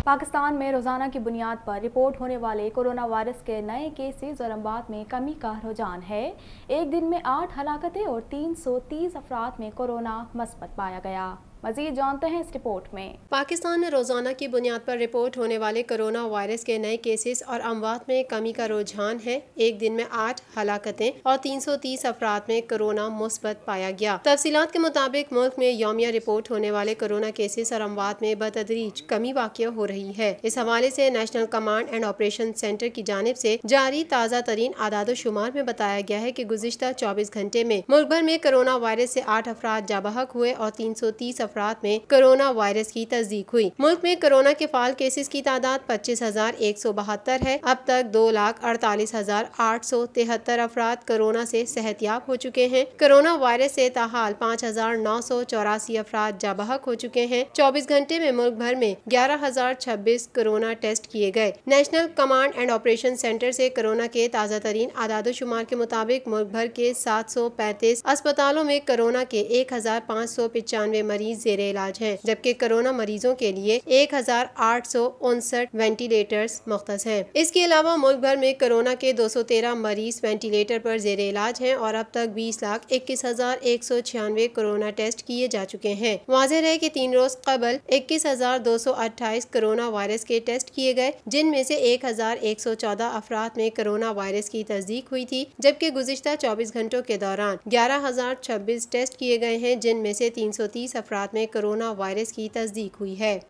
पाकिस्तान में रोज़ाना की बुनियाद पर रिपोर्ट होने वाले कोरोना वायरस के नए केसेस और अमवात में कमी का रुझान है। एक दिन में 8 हलाकतें और 330 अफराद में कोरोना मस्बत पाया गया। मज़ीद जानते हैं इस रिपोर्ट में। पाकिस्तान में रोज़ाना की बुनियाद पर रिपोर्ट होने वाले कोरोना वायरस के नए केसेस और अमवात में कमी का रुझान है। एक दिन में 8 हलाकतें और 330 अफराद में कोरोना मुस्बत पाया गया। तफसीलात के मुताबिक मुल्क में यौमिया रिपोर्ट होने वाले कोरोना केसेस और अमवात में बतदरीज कमी वाक़या हो रही है। इस हवाले से national command and operation centre की जानिब से जारी ताज़ा तरीन आदाद शुमार में बताया गया है कि गुज़िश्ता 24 घंटे में मुल्क भर में कोरोना वायरस से 8 अफराद जाबहक हुए और 330 अफराद में कोरोना वायरस की तस्दीक हुई। मुल्क में कोरोना के फाल केसेस की तादाद 25,172 है। अब तक 2,48,873 अफराद कोरोना से सेहतयाब हो चुके हैं। कोरोना वायरस से ताहाल 5,984 अफराद जाबहक हो चुके हैं। 24 घंटे में मुल्क भर में 11,026 कोरोना टेस्ट किए गए। National command and operation centre से कोरोना के ताज़ा तरीन आदाद शुमार के मुताबिक मुल्क भर के 735 अस्पतालों में कोरोना के 1,595 मरीज जेरे इलाज हैं, जबकि कोरोना मरीजों के लिए 1,859 वेंटिलेटर्स मुख्तस हैं। इसके अलावा मुल्क भर में कोरोना के 213 मरीज वेंटिलेटर पर जेरे इलाज हैं और अब तक 20,21,196 कोरोना टेस्ट किए जा चुके हैं। वाज़ेह है कि 3 रोज कबल 21,228 कोरोना वायरस के टेस्ट किए गए, जिनमें से 1,114 अफराद में कोरोना वायरस की तस्दीक हुई थी, जबकि गुज़िश्ता 24 घंटों के दौरान 11,026 टेस्ट किए गए हैं, जिनमें से 330 अफराद में कोरोना वायरस की तस्दीक हुई है।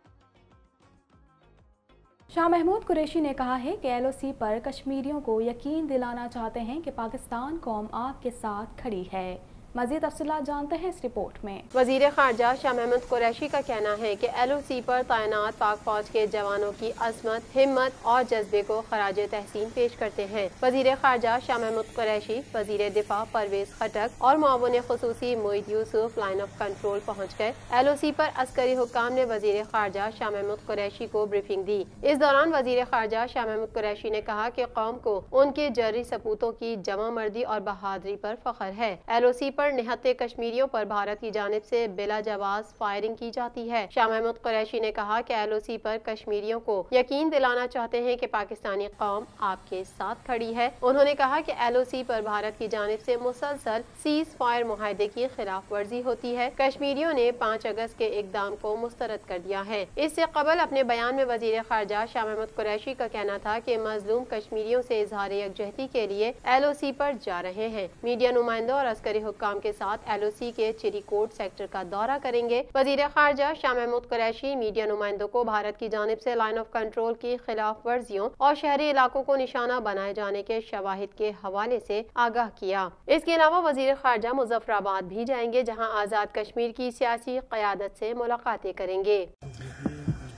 शाह महमूद कुरैशी ने कहा है कि LOC पर कश्मीरियों को यकीन दिलाना चाहते हैं कि पाकिस्तान कौम आपके साथ खड़ी है। मज़ीद तफसीलात जानते हैं इस रिपोर्ट में। वज़ीर ख़ारजा शाह महमूद कुरैशी का कहना है कि LOC पर तैनात पाक फौज के जवानों की अज़मत, हिम्मत और जज्बे को खराज तहसीन पेश करते हैं। वज़ीर ख़ारजा शाह महमूद कुरैशी वज़ीर दिफा परवेज़ खटक और मुआविन ख़ुसूसी मोहित यूसुफ लाइन ऑफ कंट्रोल पहुँच गए। LOC पर अस्करी हुक्काम ने वज़ीर ख़ारजा शाह महमूद कुरैशी को ब्रीफिंग दी। इस दौरान वज़ीर ख़ारजा शाह महमूद कुरैशी ने कहा कि कौम को उनके जर्री सपूतों की जमा मर्दी और बहादुरी पर फ़ख्र है। LOC पर निहत्ते कश्मीरियों पर भारत की जानिब से बिला जवाज फायरिंग की जाती है। शाह महमूद कुरैशी ने कहा कि LOC पर कश्मीरियों को यकीन दिलाना चाहते हैं कि पाकिस्तानी कौम आपके साथ खड़ी है। उन्होंने कहा कि LOC पर भारत की जानिब से मुसलसल सीज फायर मुआहदे की खिलाफ वर्जी होती है। कश्मीरियों ने 5 अगस्त के इकदाम को मुस्तरद कर दिया है। इससे कबल अपने बयान में वज़ीर ख़ारजा शाह महमूद कुरैशी का कहना था कि मजलूम कश्मीरियों से इजहार यकजहती के लिए LOC पर जा रहे हैं। मीडिया नुमाइंदों और अस्करी हुक्काम के साथ LOC के चिरीकोट सेक्टर का दौरा करेंगे। वज़ीर ख़ारजा शाह महमूद कुरैशी मीडिया नुमाइंदों को भारत की जानिब से लाइन ऑफ कंट्रोल की खिलाफ वर्जियों और शहरी इलाकों को निशाना बनाए जाने के शवाहिद के हवाले से आगाह किया। इसके अलावा वज़ीर ख़ारजा मुज़फ़्फ़राबाद भी जाएंगे, जहां आज़ाद कश्मीर की सियासी क़यादत से मुलाकातें करेंगे।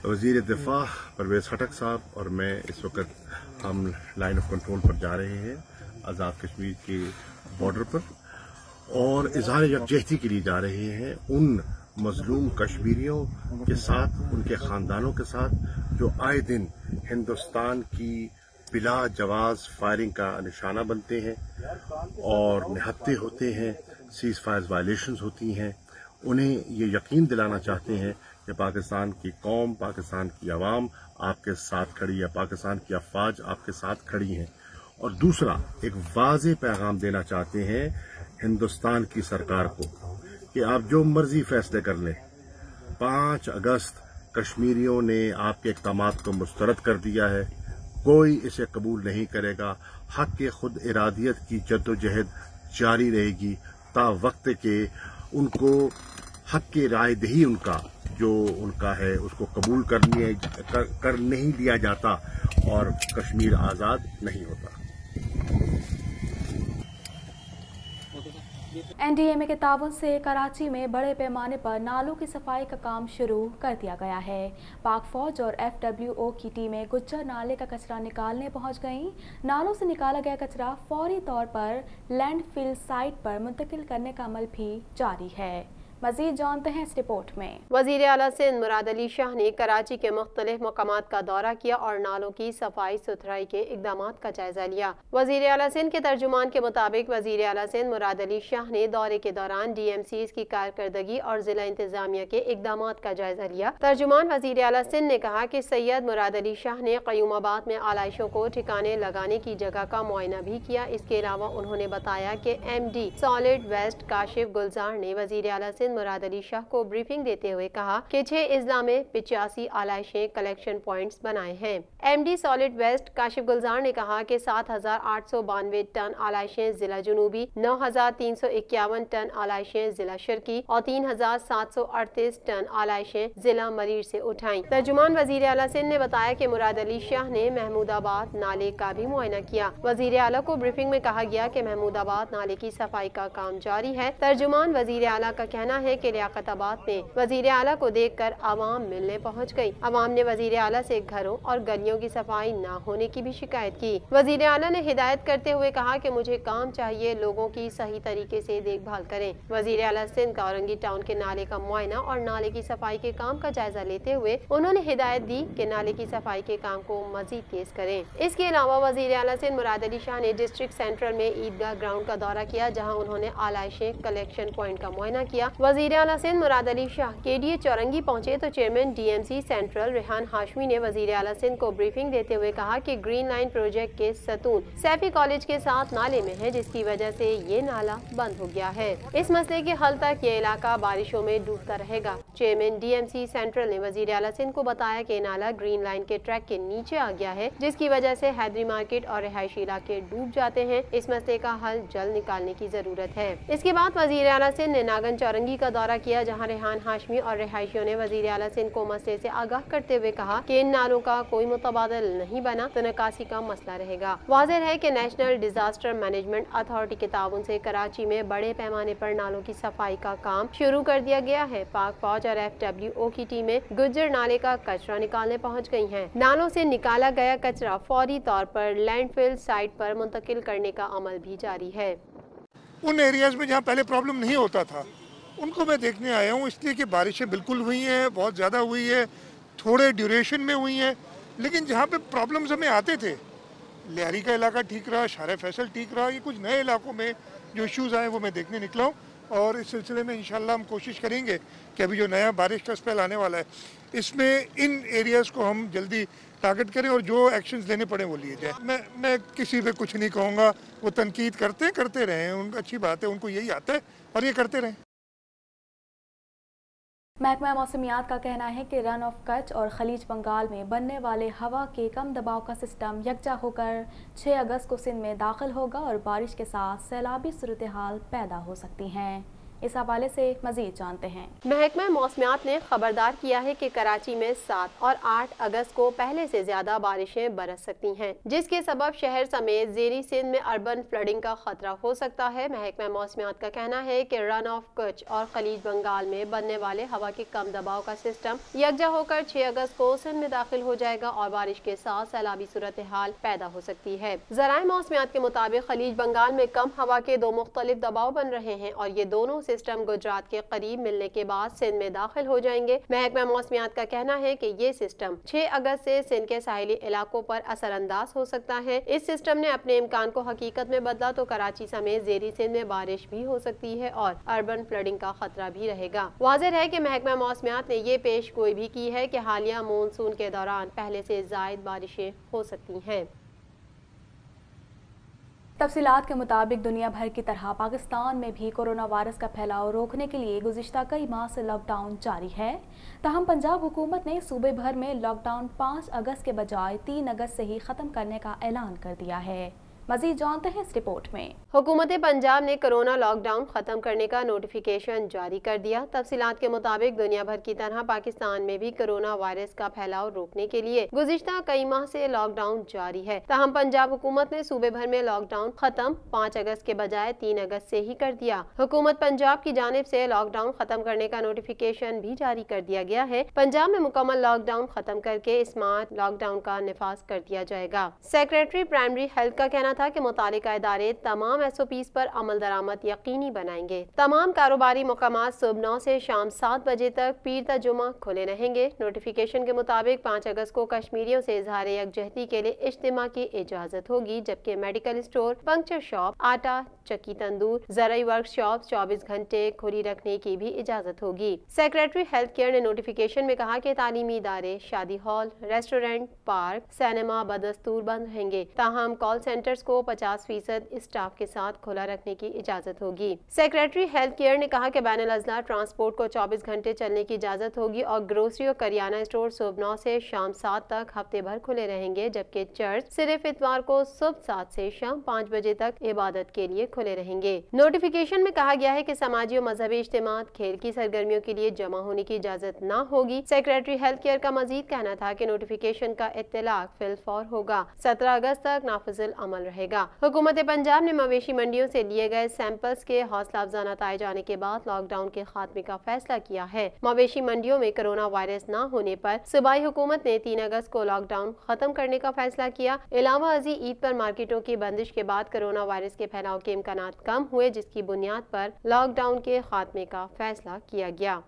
वज़ीर दिफा परवेज़ खटक साहब और मैं इस वक्त हम लाइन ऑफ कंट्रोल पर जा रहे हैं, आज़ाद कश्मीर के बॉर्डर पर, और इजहार यकजहती के लिए जा रहे हैं उन मजलूम कश्मीरियों के साथ, उनके ख़ानदानों के साथ जो आए दिन हिंदुस्तान की बिला जवाज फायरिंग का निशाना बनते हैं और निहत्ते होते हैं, सीज फायर वायलेशंस होती हैं। उन्हें ये यकीन दिलाना चाहते हैं कि पाकिस्तान की कौम, पाकिस्तान की आवाम आपके साथ खड़ी है, पाकिस्तान की अफवाज आपके साथ खड़ी हैं। और दूसरा एक वाज़ेह पैगाम देना चाहते हैं हिंदुस्तान की सरकार को कि आप जो मर्जी फैसले कर लें, 5 अगस्त कश्मीरियों ने आपके इक़दामात को मुस्तरद कर दिया है, कोई इसे कबूल नहीं करेगा। हक के खुद इरादियत की जद्दोजहद जारी रहेगी ता वक्त के उनको हक की राय दही उनका जो उनका है उसको कबूल कर नहीं लिया जाता और कश्मीर आज़ाद नहीं होता। NDMA के ताउन से कराची में बड़े पैमाने पर नालों की सफाई का काम शुरू कर दिया गया है। पाक फौज और FWO की टीमें गुज्जर नाले का कचरा निकालने पहुंच गईं। नालों से निकाला गया कचरा फौरी तौर पर लैंडफिल साइट पर मुंतकिल करने का अमल भी जारी है। मजीद जानते हैं इस रिपोर्ट में। वज़ीर आला सिंध मुराद अली शाह ने कराची के मुख्तलिफ मकामात का दौरा किया और नालों की सफाई सुथराई के इक़दामात का जायजा लिया। वज़ीर आला सिंध के तर्जुमान के मुताबिक वज़ीर आला सिंध मुराद अली शाह ने दौरे के दौरान DMCs की कारकर्दगी और जिला इंतजामिया के इक़दामात का जायजा लिया। तर्जुमान वज़ीर आला सिंध ने कहा कि सैयद मुराद अली शाह ने क़यूमाबाद में आलाइशों को ठिकाने लगाने की जगह का मुआयना भी किया। इसके अलावा उन्होंने बताया कि MD सॉलिड वेस्ट काशिफ गुलजार ने वज़ीर आला मुराद अली शाह को ब्रीफिंग देते हुए कहा कि 6 अजला में 85 आलाइशें कलेक्शन पॉइंट्स बनाए हैं। MD सॉलिड वेस्ट काशिफ गुलजार ने कहा कि 7,892 टन आलाइशें जिला जुनूबी, 9,351 टन आलाइशें जिला शर्की और 3,738 टन आलाइशें जिला मरीर से उठाई। तर्जुमान वज़ीर आला सिंध ने बताया कि मुराद अली शाह ने महमूदाबाद नाले का भी मुआयना किया। वज़ीर आला को ब्रीफिंग में कहा गया कि महमूदाबाद नाले की सफाई का काम जारी है। तर्जुमान वज़ीर आला का कहना है कि लियाकताबाद में वज़ीर आला को देखकर आवाम मिलने पहुंच गई। आवाम ने वज़ीर आला से घरों और गलियों की सफाई न होने की भी शिकायत की। वज़ीर आला ने हिदायत करते हुए कहा कि मुझे काम चाहिए, लोगों की सही तरीके से देखभाल करें। वज़ीर आला सिंध का औरंगी टाउन के नाले का मुआयना और नाले की सफाई के काम का जायजा लेते हुए उन्होंने हिदायत दी कि नाले की सफाई के काम को मजीद तेज करें। इसके अलावा वज़ीर आला सिंध मुराद अली शाह ने डिस्ट्रिक्ट सेंट्रल में ईदगाह ग्राउंड का दौरा किया, जहाँ उन्होंने आलाइशें कलेक्शन पॉइंट का मुआयना किया। वज़ीर आला सिंध मुराद अली शाह KDA चौरंगी पहुंचे तो chairman DMC central Rehan Hashmi ने वज़ीर आला सिंध को ब्रीफिंग देते हुए कहा कि ग्रीन लाइन प्रोजेक्ट के सतून सैफी कॉलेज के साथ नाले में है, जिसकी वजह से ये नाला बंद हो गया है। इस मसले के हल तक ये इलाका बारिशों में डूबता रहेगा। चेयरमैन DMC सेंट्रल ने वज़ीर आला सिंध को बताया कि नाला ग्रीन लाइन के ट्रैक के नीचे आ गया है, जिसकी वजह से हैदरी मार्केट और रिहायशी इलाके डूब जाते हैं। इस मसले का हल जल्द निकालने की जरूरत है। इसके बाद वज़ीर आला सिंध ने नागन चौरंगी का दौरा किया, जहां रेहान हाशमी और रिहायशियों ने वज़ीर आला सिंध को मसले से आगाह करते हुए कहा कि इन नालों का कोई मुतबादल नहीं बना तो निकासी का मसला रहेगा। वाज़ेह है कि नेशनल डिजास्टर मैनेजमेंट अथॉरिटी के ताउन से कराची में बड़े पैमाने पर नालों की सफाई का काम शुरू कर दिया गया है। पाक फौज और FWO की टीमें गुज्जर नाले का कचरा निकालने पहुँच गयी है। नालों से निकाला गया कचरा फौरी तौर पर लैंडफिल साइट पर मुंतकिल करने का अमल भी जारी है। उन एरियाज में जहाँ पहले प्रॉब्लम नहीं होता था उनको मैं देखने आया हूँ, इसलिए कि बारिशें बिल्कुल हुई हैं, बहुत ज़्यादा हुई है, थोड़े ड्यूरेशन में हुई हैं, लेकिन जहाँ पे प्रॉब्लम्स हमें आते थे, लियारी का इलाका ठीक रहा, शारे फैसल ठीक रहा, ये कुछ नए इलाकों में जो इश्यूज़ आए वो मैं देखने निकला हूँ। और इस सिलसिले में इंशाल्लाह हम कोशिश करेंगे कि अभी जो नया बारिश का स्पेल आने वाला है इसमें इन एरियाज़ को हम जल्दी टारगेट करें और जो एक्शंस लेने पड़े वो लिए जाए। मैं किसी पे कुछ नहीं कहूँगा, वो तनकीद करते रहें, उनकी अच्छी बात है, उनको यही आता है और ये करते रहें। महकमा मौसमियात का कहना है कि रन ऑफ कच्छ और खलीज बंगाल में बनने वाले हवा के कम दबाव का सिस्टम यकजा होकर 6 अगस्त को सिंध में दाखिल होगा और बारिश के साथ सैलाबी सूरत हाल पैदा हो सकती हैं। इस हवाले से मजीद जानते हैं। महकमा मौसमियात ने खबरदार किया है कि कराची में 7 और 8 अगस्त को पहले से ज्यादा बारिशें बरस सकती हैं, जिसके सबब शहर समेत ज़ेरी सिंध में अर्बन फ्लडिंग का खतरा हो सकता है। महकमा मौसमियात का कहना है कि रन ऑफ कच्छ और खलीज बंगाल में बनने वाले हवा के कम दबाव का सिस्टम यकजा होकर 6 अगस्त को सिंध में दाखिल हो जाएगा और बारिश के साथ सैलाबी सूरत हाल पैदा हो सकती है। ज़राए मौसमियात के मुताबिक खलीज बंगाल में कम हवा के 2 मुख्तलिफ दबाव बन रहे हैं और ये दोनों सिस्टम गुजरात के करीब मिलने के बाद सिंध में दाखिल हो जाएंगे। महकमा मौसमियात का कहना है कि ये सिस्टम 6 अगस्त से सिंध के साहिली इलाकों पर असरअंदाज हो सकता है। इस सिस्टम ने अपने इम्कान को हकीकत में बदला तो कराची समेत ज़ेरी सिंध में बारिश भी हो सकती है और अर्बन फ्लडिंग का खतरा भी रहेगा। वाज़ेह है कि महकमा मौसमियात ने ये पेश गोई भी की है कि हालिया मानसून के दौरान पहले से ज़ायद बारिशें हो सकती हैं। तफसीलात के मुताबिक दुनिया भर की तरह पाकिस्तान में भी कोरोना वायरस का फैलाव रोकने के लिए गुज़िश्ता कई माह से लॉकडाउन जारी है। ताहम पंजाब हुकूमत ने सूबे भर में लॉकडाउन 5 अगस्त के बजाय 3 अगस्त से ही ख़त्म करने का ऐलान कर दिया है। मज़ीद जानते हैं इस रिपोर्ट में। हुकूमत पंजाब ने कोरोना लॉकडाउन खत्म करने का नोटिफिकेशन जारी कर दिया। तफसीलात के मुताबिक दुनिया भर की तरह पाकिस्तान में भी कोरोना वायरस का फैलाव रोकने के लिए गुज़िश्ता कई माह से लॉकडाउन जारी है। ताहम पंजाब हुकूमत ने सूबे भर में लॉकडाउन खत्म 5 अगस्त के बजाय 3 अगस्त से ही कर दिया। हुकूमत पंजाब की जानिब से लॉकडाउन खत्म करने का नोटिफिकेशन भी जारी कर दिया गया है। पंजाब में मुकम्मल लॉकडाउन खत्म करके स्मार्ट लॉकडाउन का निफाज कर दिया जाएगा। सेक्रेटरी प्राइमरी हेल्थ का कहना था कि मुतालिका इदारे तमाम तमाम SOPs पर अमल दरामद यकीनी बनाएंगे। तमाम कारोबारी मकामात सुबह 9 से शाम 7 बजे तक पीर ता जुमा खुले रहेंगे। नोटिफिकेशन के मुताबिक 5 अगस्त को कश्मीरियों से इजहार यकजहती के लिए इज्तिमा की इजाजत होगी, जबकि मेडिकल स्टोर, पंक्चर शॉप, आटा चक्की तंदूर, ज़राई वर्कशॉप 24 घंटे खुली रखने की भी इजाजत होगी। सेक्रेटरी हेल्थ केयर ने नोटिफिकेशन में कहा कि तालीमी इदारे, शादी हॉल, रेस्टोरेंट, पार्क, सिनेमा बदस्तूर बंद रहेंगे। ताहम कॉल सेंटर्स को 50% स्टाफ के साथ खुला रखने की इजाजत होगी। सेक्रेटरी हेल्थ केयर ने कहा कि बैनुल अज़ला ट्रांसपोर्ट को 24 घंटे चलने की इजाजत होगी और ग्रोसरी और करियाना स्टोर सुबह 9 से शाम 7 तक हफ्ते भर खुले रहेंगे, जबकि चर्च सिर्फ इतवार को सुबह 7 से शाम 5 बजे तक इबादत के लिए खुले रहेंगे। नोटिफिकेशन में कहा गया है कि समाजी और मजहबी इज्तिमात, खेल की सरगर्मियों के लिए जमा होने की इजाजत न होगी। सेक्रेटरी हेल्थ केयर का मजीद कहना था कि नोटिफिकेशन का इत्तलाक फिलफौर होगा। 17 अगस्त तक नाफिजुल अमल रहेगा। हुकूमत पंजाब ने मवेशी मंडियों से लिए गए सैंपल्स के हौसला अफजाना पाए जाने के बाद लॉकडाउन के खात्मे का फैसला किया है। मवेशी मंडियों में कोरोना वायरस न होने पर सूबाई हुकूमत ने 3 अगस्त को लॉकडाउन खत्म करने का फैसला किया। इलावा अजी ईद पर मार्केटों की बंदिश के बाद कोरोना वायरस के फैलाव के इम्कानात कम हुए, जिसकी बुनियाद पर लॉकडाउन के खात्मे का फैसला किया गया।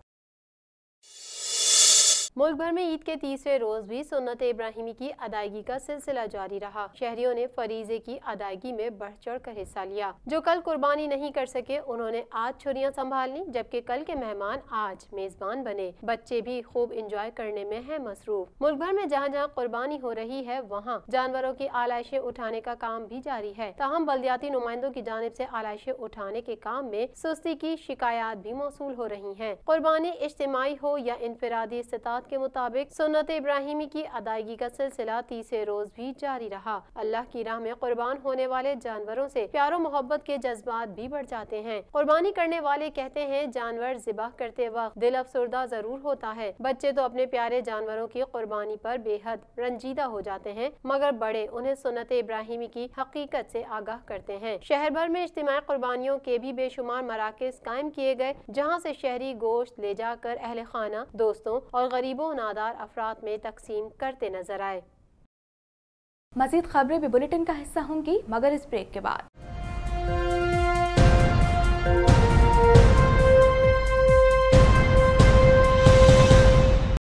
मुल्क भर में ईद के तीसरे रोज भी सुन्नत इब्राहिमी की अदायगी का सिलसिला जारी रहा। शहरियों ने फरीजे की अदायगी में बढ़ चढ़ कर हिस्सा लिया। जो कल कुर्बानी नहीं कर सके उन्होंने आज छुरियां संभाल ली, जबकि कल के मेहमान आज मेजबान बने। बच्चे भी खूब इंजॉय करने में है मसरूफ। मुल्क भर में जहाँ जहाँ कुर्बानी हो रही है वहाँ जानवरों की आलाइशें उठाने का काम भी जारी है। ताहम बल्दियाती नुमाइंदों की जानिब से आलाइशें उठाने के काम में सुस्ती की शिकायत भी मौसूल हो रही है। कुर्बानी इज्तिमाई हो या इनफरादी इस्तिताअत के मुताबिक सुन्नत इब्राहिमी की अदायगी का सिलसिला तीसरे रोज भी जारी रहा। अल्लाह की राह में कुर्बान होने वाले जानवरों से प्यार और मोहब्बत के जज्बात भी बढ़ जाते हैं। कुर्बानी करने वाले कहते हैं जानवर ज़िबाह करते वक्त दिल अफसरदा जरूर होता है। बच्चे तो अपने प्यारे जानवरों की कुर्बानी पर बेहद रंजीदा हो जाते हैं, मगर बड़े उन्हें सुन्नत इब्राहिमी की हकीकत से आगाह करते हैं। शहर भर में इज्तिमाई कुर्बानियों के भी बेशुमार मराकज़ कायम किए गए, जहाँ से शहरी गोश्त ले जाकर अहले खाना, दोस्तों और गरीबों नादार अफराद में तकसीम करते नजर आए। मजीद खबरें भी बुलेटिन का हिस्सा होंगी, मगर इस ब्रेक के बाद।